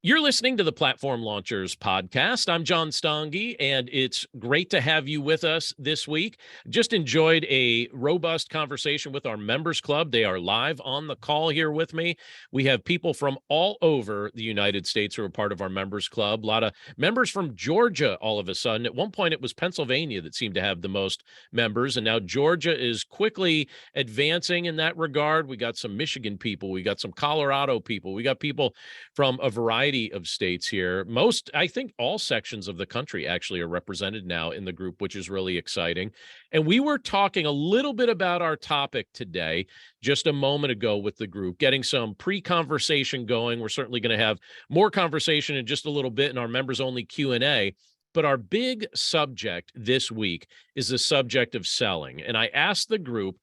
You're listening to the Platform Launchers podcast. I'm John Stange, and it's great to have you with us this week. Just enjoyed a robust conversation with our members club. They are live on the call here with me. We have people from all over the United States who are part of our members club. A lot of members from Georgia all of a sudden. At one point, it was Pennsylvania that seemed to have the most members, and now Georgia is quickly advancing in that regard. We got some Michigan people. We got some Colorado people. We got people from a variety of states here. I think all sections of the country actually are represented now in the group, which is really exciting. And we were talking a little bit about our topic today just a moment ago with the group, getting some pre-conversation going. We're certainly going to have more conversation in just a little bit in our members-only Q&A. But our big subject this week is the subject of selling. And I asked the group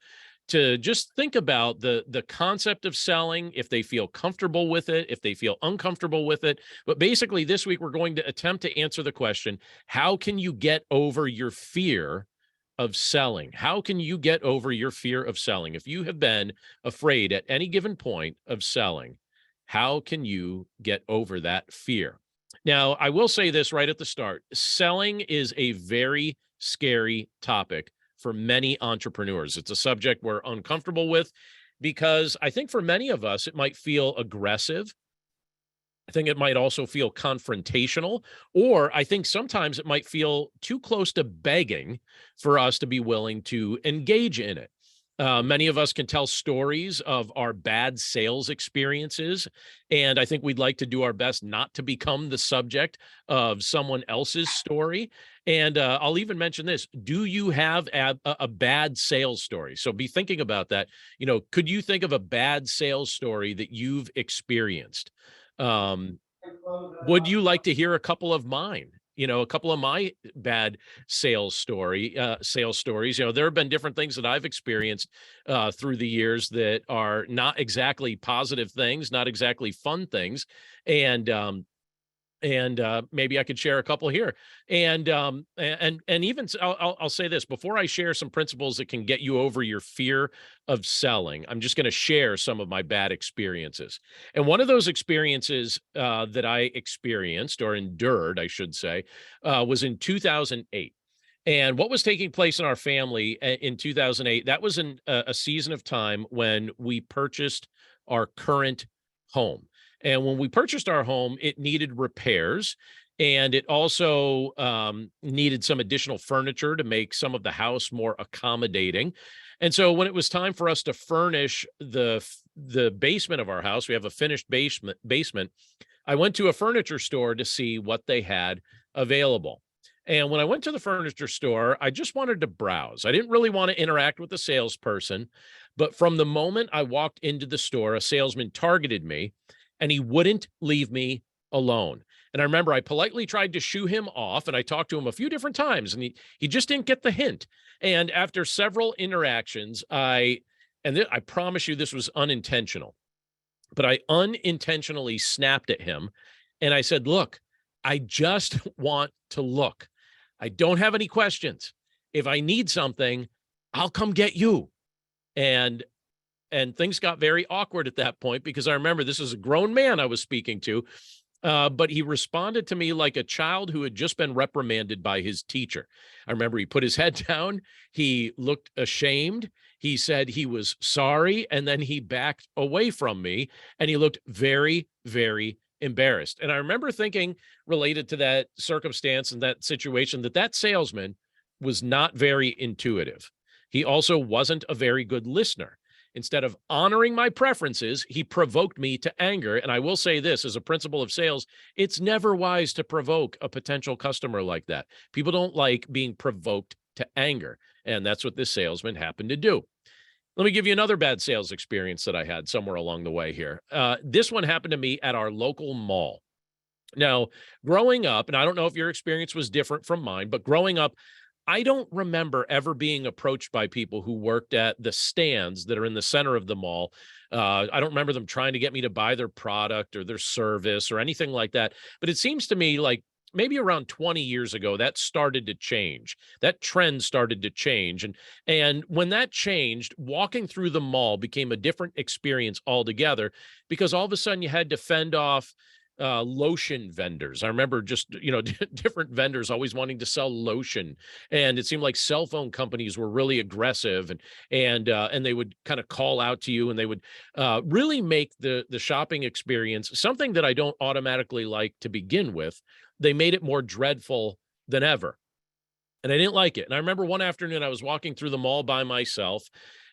to just think about the concept of selling, if they feel comfortable with it, if they feel uncomfortable with it. But basically, this week, we're going to attempt to answer the question, how can you get over your fear of selling? How can you get over your fear of selling? If you have been afraid at any given point of selling, how can you get over that fear? Now, I will say this right at the start. Selling is a very scary topic for many entrepreneurs. It's a subject we're uncomfortable with because I think for many of us, it might feel aggressive. I think it might also feel confrontational, or I think sometimes it might feel too close to begging for us to be willing to engage in it. Many of us can tell stories of our bad sales experiences, and I think we'd like to do our best not to become the subject of someone else's story. And I'll even mention this. Do you have a bad sales story? So be thinking about that. Could you think of a bad sales story that you've experienced? Um, would you like to hear a couple of mine? A couple of my bad sales stories. There have been different things that I've experienced through the years that are not exactly positive things, not exactly fun things. And maybe I could share a couple here. And even I'll say this before I share some principles that can get you over your fear of selling. I'm just going to share some of my bad experiences. And one of those experiences that I experienced or endured, I should say, was in 2008. And what was taking place in our family in 2008, that was a season of time when we purchased our current home. And when we purchased our home, it needed repairs, and it also needed some additional furniture to make some of the house more accommodating. And so when it was time for us to furnish the basement of our house, we have a finished basement. I went to a furniture store to see what they had available. And when I went to the furniture store, I just wanted to browse. I didn't really want to interact with the salesperson, but from the moment I walked into the store, a salesman targeted me, and he wouldn't leave me alone. And I remember I politely tried to shoo him off, and I talked to him a few different times, and he just didn't get the hint. And after several interactions, I promise you this was unintentional, but I unintentionally snapped at him, and I said, "Look, I just want to look. I don't have any questions. If I need something, I'll come get you." And things got very awkward at that point because I remember this is a grown man I was speaking to, but he responded to me like a child who had just been reprimanded by his teacher. I remember he put his head down. He looked ashamed. He said he was sorry, and then he backed away from me, and he looked very, very embarrassed. And I remember thinking, related to that circumstance and that situation, that salesman was not very intuitive. He also wasn't a very good listener. Instead of honoring my preferences, he provoked me to anger. And I will say this as a principle of sales, it's never wise to provoke a potential customer like that. People don't like being provoked to anger. And that's what this salesman happened to do. Let me give you another bad sales experience that I had somewhere along the way here. This one happened to me at our local mall. Now, growing up, and I don't know if your experience was different from mine, but growing up, I don't remember ever being approached by people who worked at the stands that are in the center of the mall. I don't remember them trying to get me to buy their product or their service or anything like that. But it seems to me like maybe around 20 years ago, that started to change. That trend started to change. And when that changed, walking through the mall became a different experience altogether because all of a sudden you had to fend off lotion vendors. I remember just, different vendors always wanting to sell lotion. And it seemed like cell phone companies were really aggressive, and they would kind of call out to you, and they would really make the shopping experience something that I don't automatically like to begin with. They made it more dreadful than ever. And I didn't like it. And I remember one afternoon I was walking through the mall by myself,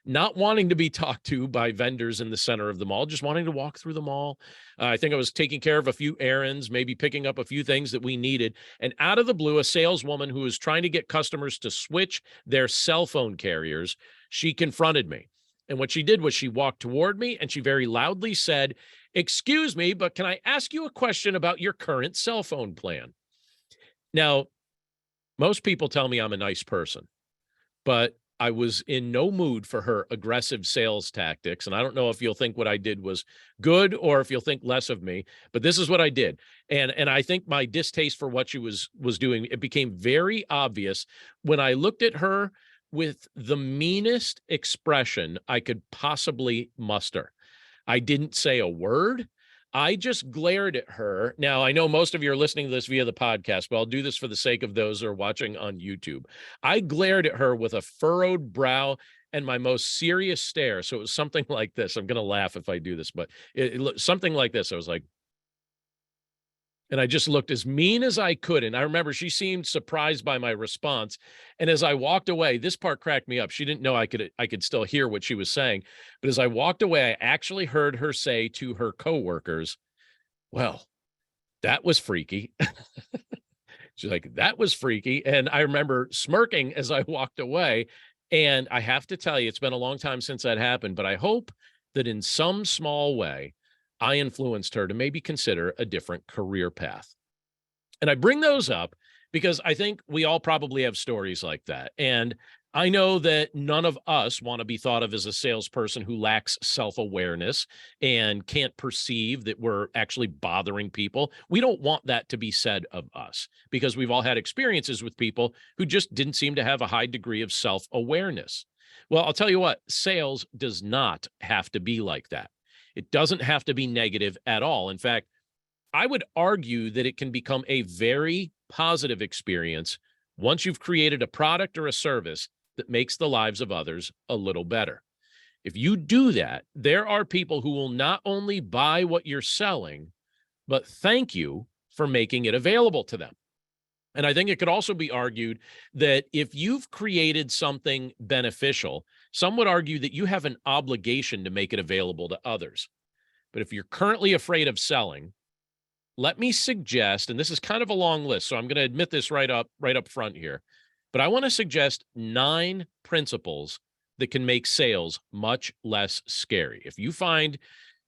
not wanting to be talked to by vendors in the center of the mall, just wanting to walk through the mall. I think I was taking care of a few errands, maybe picking up a few things that we needed. And out of the blue, a saleswoman who was trying to get customers to switch their cell phone carriers, she confronted me. And what she did was she walked toward me and she very loudly said, "Excuse me, but can I ask you a question about your current cell phone plan?" Now, most people tell me I'm a nice person, but I was in no mood for her aggressive sales tactics. And I don't know if you'll think what I did was good or if you'll think less of me, but this is what I did. And I think my distaste for what she was doing, it became very obvious when I looked at her with the meanest expression I could possibly muster. I didn't say a word. I just glared at her. Now, I know most of you are listening to this via the podcast, but I'll do this for the sake of those who are watching on YouTube. I glared at her with a furrowed brow and my most serious stare. So it was something like this. I'm going to laugh if I do this, but it looked something like this. I was like, and I just looked as mean as I could. And I remember she seemed surprised by my response. And as I walked away, this part cracked me up. She didn't know I could still hear what she was saying. But as I walked away, I actually heard her say to her coworkers, "Well, that was freaky." She's like, "That was freaky." And I remember smirking as I walked away. And I have to tell you, it's been a long time since that happened, but I hope that in some small way, I influenced her to maybe consider a different career path. And I bring those up because I think we all probably have stories like that. And I know that none of us want to be thought of as a salesperson who lacks self-awareness and can't perceive that we're actually bothering people. We don't want that to be said of us because we've all had experiences with people who just didn't seem to have a high degree of self-awareness. Well, I'll tell you what, sales does not have to be like that. It doesn't have to be negative at all. In fact, I would argue that it can become a very positive experience once you've created a product or a service that makes the lives of others a little better. If you do that, there are people who will not only buy what you're selling, but thank you for making it available to them. And I think it could also be argued that if you've created something beneficial, some would argue that you have an obligation to make it available to others. But if you're currently afraid of selling, let me suggest, and this is kind of a long list, so I'm going to admit this right up front here, but I want to suggest 9 principles that can make sales much less scary. If you find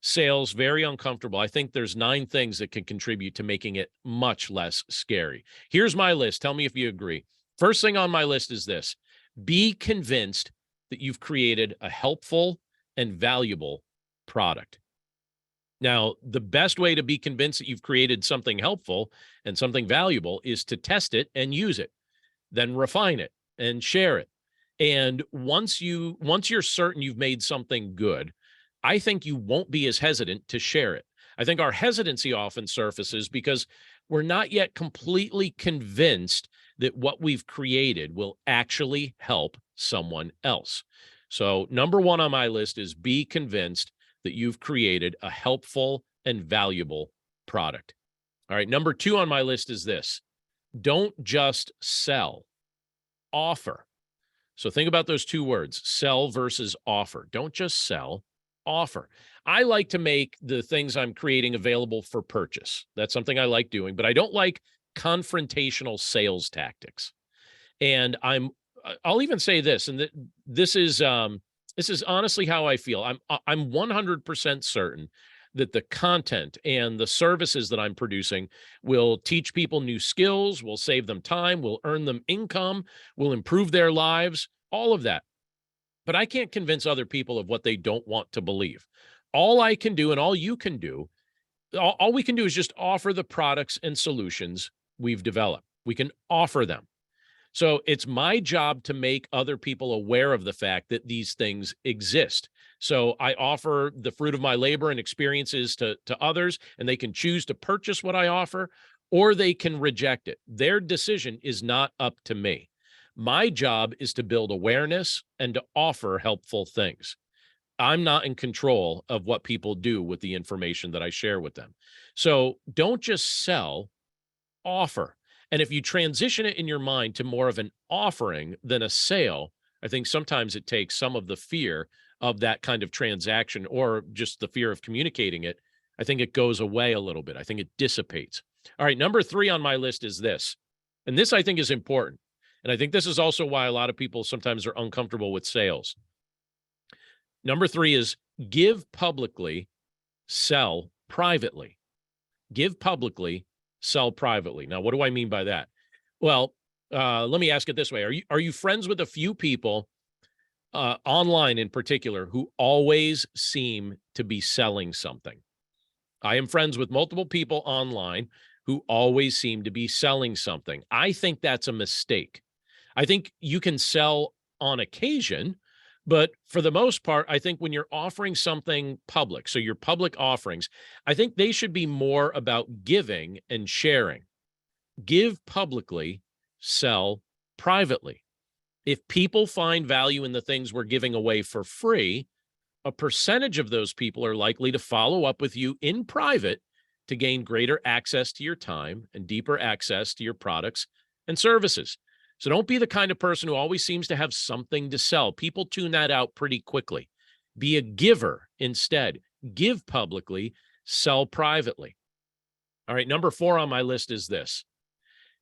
sales very uncomfortable, I think there's 9 things that can contribute to making it much less scary. Here's my list. Tell me if you agree. First thing on my list is this: be convinced that you've created a helpful and valuable product. Now, the best way to be convinced that you've created something helpful and something valuable is to test it and use it, then refine it and share it. And once you're certain you've made something good, I think you won't be as hesitant to share it. I think our hesitancy often surfaces because we're not yet completely convinced that what we've created will actually help someone else. So, number 1 on my list is be convinced that you've created a helpful and valuable product. All right, number 2 on my list is this: don't just sell, offer. So think about those 2 words, sell versus offer. Don't just sell, offer. I like to make the things I'm creating available for purchase. That's something I like doing, but I don't like confrontational sales tactics. And I'll even say this, and this is honestly how I feel. I'm 100% certain that the content and the services that I'm producing will teach people new skills, will save them time, will earn them income, will improve their lives, all of that. But I can't convince other people of what they don't want to believe. All I can do and all you can do, all we can do is just offer the products and solutions we've developed. We can offer them. So it's my job to make other people aware of the fact that these things exist, So I offer the fruit of my labor and experiences to others, and they can choose to purchase what I offer, or they can reject it. Their decision is not up to me. My job is to build awareness and to offer helpful things. I'm not in control of what people do with the information that I share with them. So don't just sell, offer. And if you transition it in your mind to more of an offering than a sale, I think sometimes it takes some of the fear of that kind of transaction or just the fear of communicating it. I think it goes away a little bit. I think it dissipates. All right, number 3 on my list is this. And this I think is important. And I think this is also why a lot of people sometimes are uncomfortable with sales. Number 3 is give publicly, sell privately. Give publicly, sell privately. Now, what do I mean by that? Well, let me ask it this way. Are you friends with a few people online in particular who always seem to be selling something? I am friends with multiple people online who always seem to be selling something. I think that's a mistake. I think you can sell on occasion, but for the most part, I think when you're offering something public, so your public offerings, I think they should be more about giving and sharing. Give publicly, sell privately. If people find value in the things we're giving away for free, a percentage of those people are likely to follow up with you in private to gain greater access to your time and deeper access to your products and services. So don't be the kind of person who always seems to have something to sell. People tune that out pretty quickly. Be a giver instead. Give publicly, sell privately. All right, number 4 on my list is this.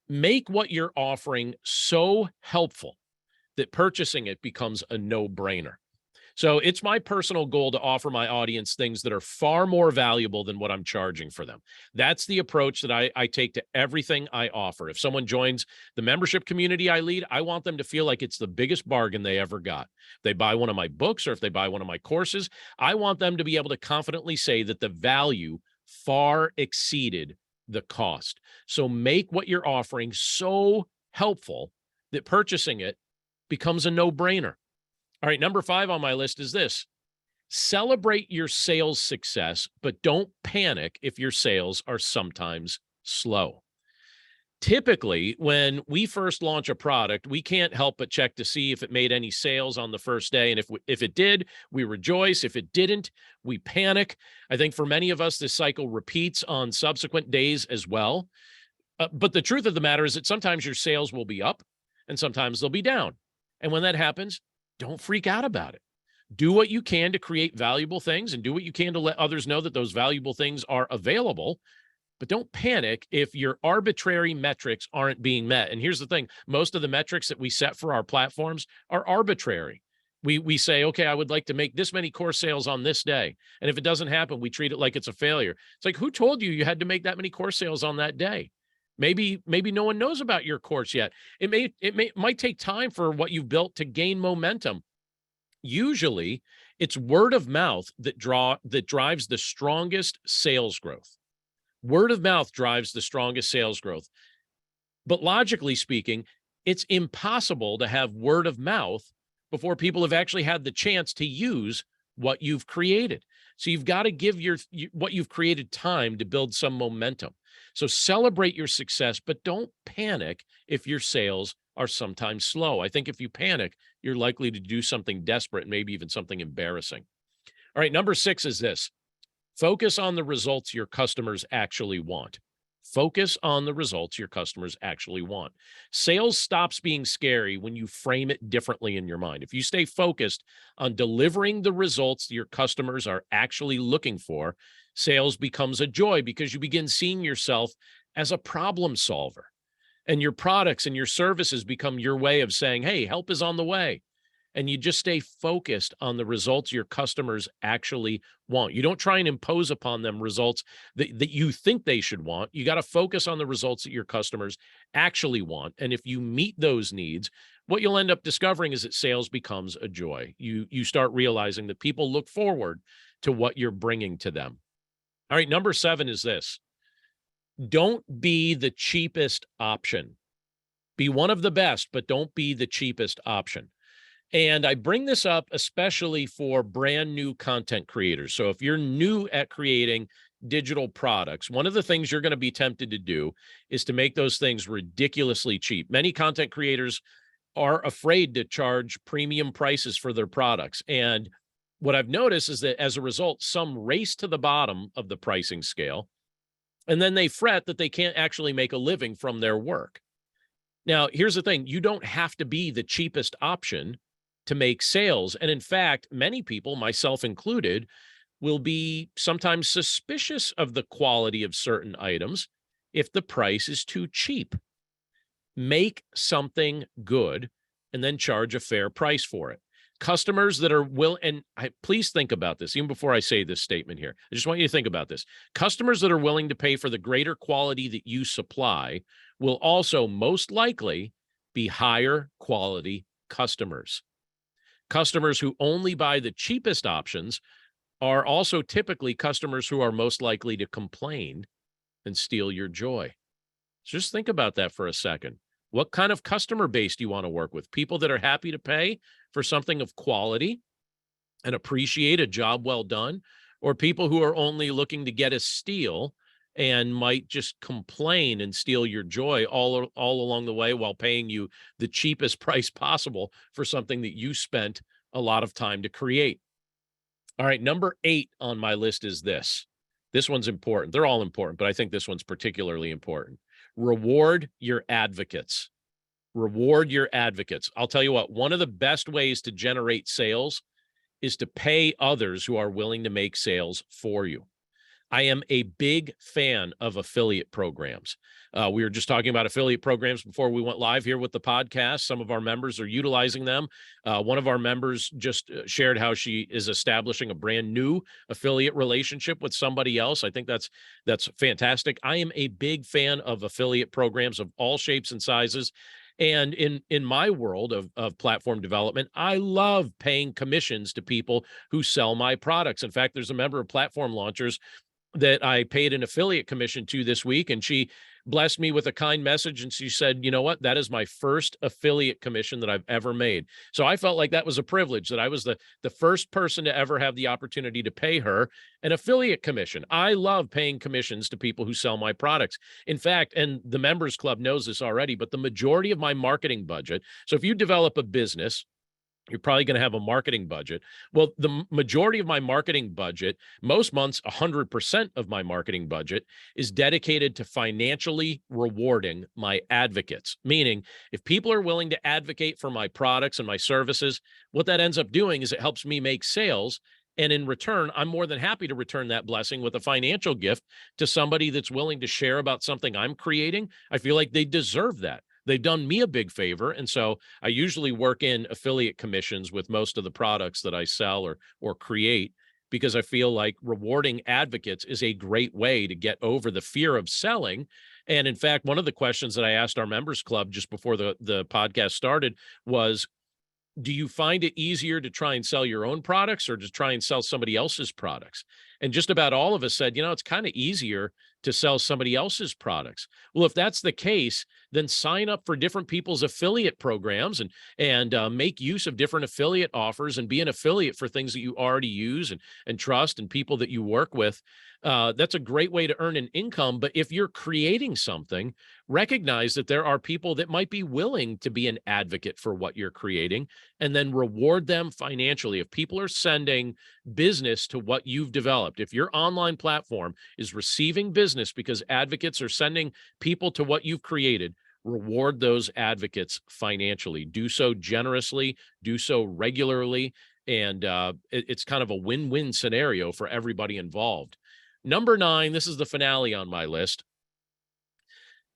Make what you're offering so helpful that purchasing it becomes a no-brainer. So it's my personal goal to offer my audience things that are far more valuable than what I'm charging for them. That's the approach that I take to everything I offer. If someone joins the membership community I lead, I want them to feel like it's the biggest bargain they ever got. If they buy one of my books or if they buy one of my courses, I want them to be able to confidently say that the value far exceeded the cost. So make what you're offering so helpful that purchasing it becomes a no-brainer. All right, number 5 on my list is this. Celebrate your sales success, but don't panic if your sales are sometimes slow. Typically, when we first launch a product, we can't help but check to see if it made any sales on the first day. And if it did, we rejoice. If it didn't, we panic. I think for many of us, this cycle repeats on subsequent days as well. But the truth of the matter is that sometimes your sales will be up and sometimes they'll be down. And when that happens, don't freak out about it. Do what you can to create valuable things and do what you can to let others know that those valuable things are available. But don't panic if your arbitrary metrics aren't being met. And here's the thing. Most of the metrics that we set for our platforms are arbitrary. We say, okay, I would like to make this many course sales on this day. And if it doesn't happen, we treat it like it's a failure. It's like, who told you you had to make that many course sales on that day? Maybe no one knows about your course yet. It might take time for what you've built to gain momentum. Usually, it's word of mouth that drives the strongest sales growth. Word of mouth drives the strongest sales growth. But logically speaking, it's impossible to have word of mouth before people have actually had the chance to use what you've created. So you've got to give what you've created time to build some momentum. So celebrate your success, but don't panic if your sales are sometimes slow. I think if you panic, you're likely to do something desperate, maybe even something embarrassing. All right, number 6 is this. Focus on the results your customers actually want. Focus on the results your customers actually want. Sales stops being scary when you frame it differently in your mind. If you stay focused on delivering the results your customers are actually looking for, sales becomes a joy because you begin seeing yourself as a problem solver. And your products and your services become your way of saying, hey, help is on the way. And you just stay focused on the results your customers actually want. You don't try and impose upon them results that you think they should want. You got to focus on the results that your customers actually want. And if you meet those needs, what you'll end up discovering is that sales becomes a joy. You start realizing that people look forward to what you're bringing to them. All right, number 7 is this. Don't be the cheapest option. Be one of the best, but don't be the cheapest option. And I bring this up especially for brand new content creators. So if you're new at creating digital products, one of the things you're going to be tempted to do is to make those things ridiculously cheap. Many content creators are afraid to charge premium prices for their products. And what I've noticed is that as a result, some race to the bottom of the pricing scale, and then they fret that they can't actually make a living from their work. Now, here's the thing, you don't have to be the cheapest option to make sales. And in fact, many people, myself included, will be sometimes suspicious of the quality of certain items if the price is too cheap. Make something good and then charge a fair price for it. Customers that are please think about this even before I say this statement here. I just want you to think about this. Customers that are willing to pay for the greater quality that you supply will also most likely be higher quality customers. Customers who only buy the cheapest options are also typically customers who are most likely to complain and steal your joy. So just think about that for a second. What kind of customer base do you want to work with? People that are happy to pay for something of quality and appreciate a job well done, or people who are only looking to get a steal and might just complain and steal your joy all along the way while paying you the cheapest price possible for something that you spent a lot of time to create. All right, number 8 on my list is this. This one's important. They're all important, but I think this one's particularly important. Reward your advocates. Reward your advocates. I'll tell you what, one of the best ways to generate sales is to pay others who are willing to make sales for you. I am a big fan of affiliate programs. We were just talking about affiliate programs before we went live here with the podcast. Some of our members are utilizing them. One of our members just shared how she is establishing a brand new affiliate relationship with somebody else. I think that's fantastic. I am a big fan of affiliate programs of all shapes and sizes. And in my world of platform development, I love paying commissions to people who sell my products. In fact, there's a member of Platform Launchers that I paid an affiliate commission to this week, and she blessed me with a kind message, and she said, you know what, that is my first affiliate commission that I've ever made. So I felt like that was a privilege, that I was the first person to ever have the opportunity to pay her an affiliate commission. I love paying commissions to people who sell my products. In fact, and the members club knows this already, but the majority of my marketing budget, so if you develop a business, you're probably going to have a marketing budget. Well, the majority of my marketing budget, most months, 100% of my marketing budget is dedicated to financially rewarding my advocates. Meaning, if people are willing to advocate for my products and my services, what that ends up doing is it helps me make sales. And in return, I'm more than happy to return that blessing with a financial gift to somebody that's willing to share about something I'm creating. I feel like they deserve that. They've done me a big favor. And so I usually work in affiliate commissions with most of the products that I sell or create, because I feel like rewarding advocates is a great way to get over the fear of selling. And in fact, one of the questions that I asked our members club just before the podcast started was, do you find it easier to try and sell your own products or to try and sell somebody else's products? And just about all of us said, it's kind of easier to sell somebody else's products. Well, if that's the case, then sign up for different people's affiliate programs and make use of different affiliate offers and be an affiliate for things that you already use and trust and people that you work with. That's a great way to earn an income. But if you're creating something, recognize that there are people that might be willing to be an advocate for what you're creating, and then reward them financially. If people are sending business to what you've developed, if your online platform is receiving business because advocates are sending people to what you've created, reward those advocates financially. Do so generously, do so regularly, and it's kind of a win-win scenario for everybody involved. Number 9, this is the finale on my list.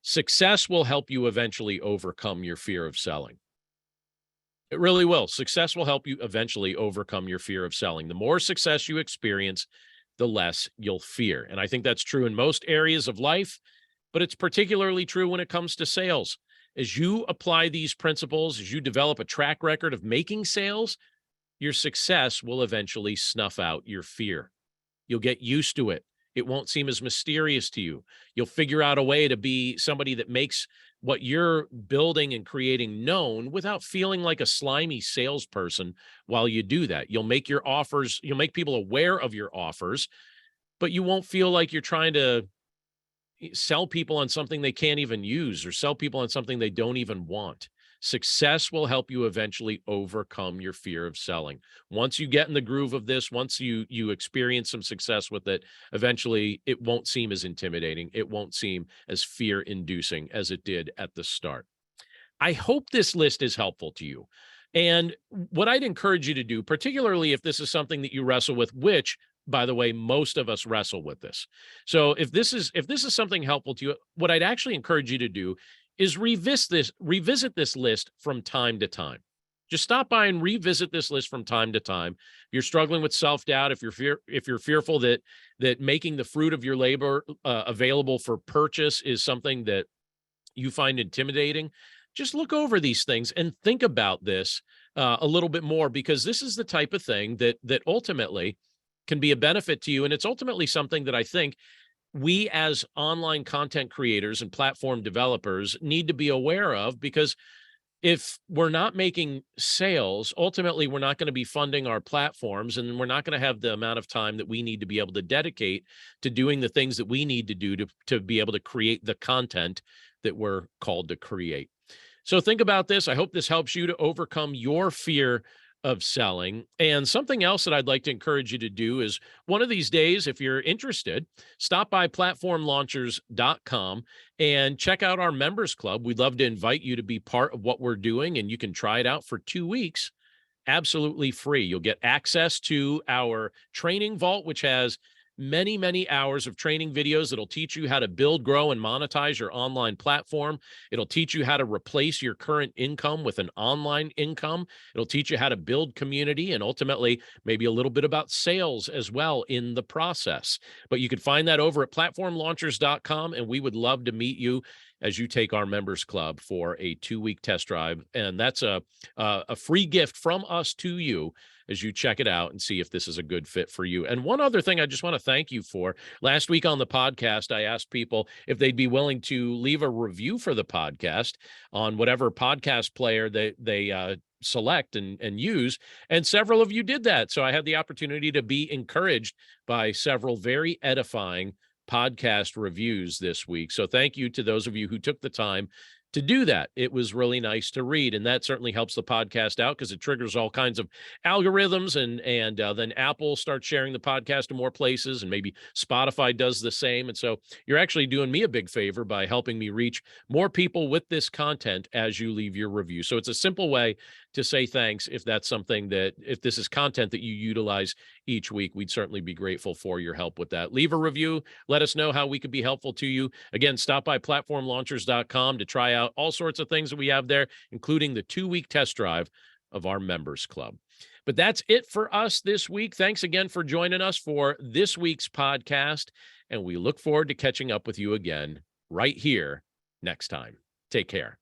Success will help you eventually overcome your fear of selling. It really will. Success will help you eventually overcome your fear of selling. The more success you experience, the less you'll fear. And I think that's true in most areas of life, but it's particularly true when it comes to sales. As you apply these principles, as you develop a track record of making sales, your success will eventually snuff out your fear. You'll get used to it. It won't seem as mysterious to you. You'll figure out a way to be somebody that makes what you're building and creating known without feeling like a slimy salesperson while you do that. You'll make your offers, you'll make people aware of your offers, but you won't feel like you're trying to sell people on something they can't even use or sell people on something they don't even want. Success will help you eventually overcome your fear of selling. Once you get in the groove of this, once you experience some success with it, eventually it won't seem as intimidating. It won't seem as fear-inducing as it did at the start. I hope this list is helpful to you. And what I'd encourage you to do, particularly if this is something that you wrestle with, which, by the way, most of us wrestle with this. So if this is something helpful to you, what I'd actually encourage you to do is revisit this list from time to time. Just stop by and revisit this list from time to time. If you're struggling with self-doubt, if you're fearful that making the fruit of your labor available for purchase is something that you find intimidating, just look over these things and think about this a little bit more, because this is the type of thing that ultimately can be a benefit to you. And it's ultimately something that I think we as online content creators and platform developers need to be aware of, because if we're not making sales, ultimately we're not going to be funding our platforms, and we're not going to have the amount of time that we need to be able to dedicate to doing the things that we need to do to be able to create the content that we're called to create. So think about this. I hope this helps you to overcome your fear of selling. And something else that I'd like to encourage you to do is, one of these days, if you're interested, stop by platformlaunchers.com and check out our members club. We'd love to invite you to be part of what we're doing, and you can try it out for 2 weeks absolutely free. You'll get access to our training vault, which has many, many hours of training videos that'll teach you how to build, grow, and monetize your online platform. It'll teach you how to replace your current income with an online income. It'll teach you how to build community, and ultimately maybe a little bit about sales as well in the process. But you can find that over at platformlaunchers.com, and we would love to meet you as you take our members club for a 2-week test drive. And that's a free gift from us to you as you check it out and see if this is a good fit for you. And one other thing I just want to thank you for. Last week on the podcast, I asked people if they'd be willing to leave a review for the podcast on whatever podcast player they select and use. And several of you did that. So I had the opportunity to be encouraged by several very edifying podcast reviews this week. So thank you to those of you who took the time to do that. It was really nice to read, and that certainly helps the podcast out because it triggers all kinds of algorithms, and then Apple starts sharing the podcast to more places, and maybe Spotify does the same. And so you're actually doing me a big favor by helping me reach more people with this content as you leave your review. So it's a simple way to say thanks. If that's something if this is content that you utilize each week, we'd certainly be grateful for your help with that. Leave a review. Let us know how we could be helpful to you. Again, stop by platformlaunchers.com to try out all sorts of things that we have there, including the 2-week test drive of our members club. But that's it for us this week. Thanks again for joining us for this week's podcast, and we look forward to catching up with you again right here next time. Take care.